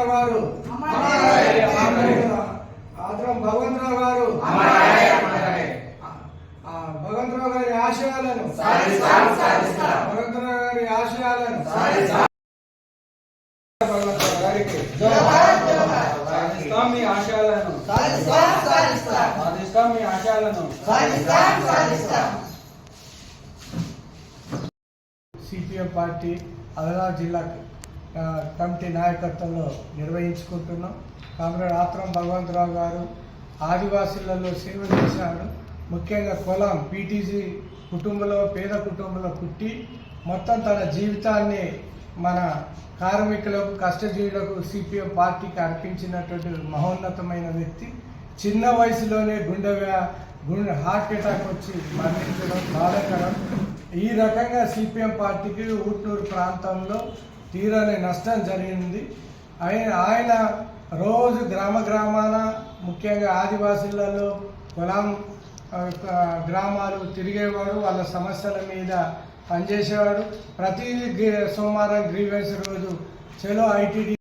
భగవంతరావు గారు ఆత్రం భగవంతరావు గారు భగవంతరావు గారి ఆశయాలను భగవంతరావు గారి ఆశయాలను భగవంతరావు గారికి సాధిస్తాం మీ ఆశయాలను సాధిస్తాం మీ ఆశయాలను సిపిఎం పార్టీ ఆదిలాబాద్ జిల్లా కమిటీ నాయకత్వంలో నిర్వహించుకుంటున్నాం. కామ్రేడ్ ఆత్రం భగవంతరావు గారు ఆదివాసీలలో సేవ చేశాడు. ముఖ్యంగా కులం పీటీసీ కుటుంబంలో పేద కుటుంబంలో పుట్టి మొత్తం తన జీవితాన్ని మన కార్మికులకు కష్టజీవులకు సిపిఎం పార్టీకి అర్పించినటువంటి మహోన్నతమైన వ్యక్తి. చిన్న వయసులోనే గుండె హార్ట్ అటాక్ వచ్చి మరణించడం బాధాకరం. ఈ రకంగా సిపిఎం పార్టీకి ఊట్నూరు ప్రాంతంలో తీరని నష్టం జరిగింది. ఆయన రోజు గ్రామాన ముఖ్యంగా ఆదివాసీలలో కులం గ్రామాలు తిరిగేవాడు, వాళ్ళ సమస్యల మీద పనిచేసేవాడు. ప్రతి సోమవారం గ్రీవెన్స్ రోజు చలో ఐటీడీ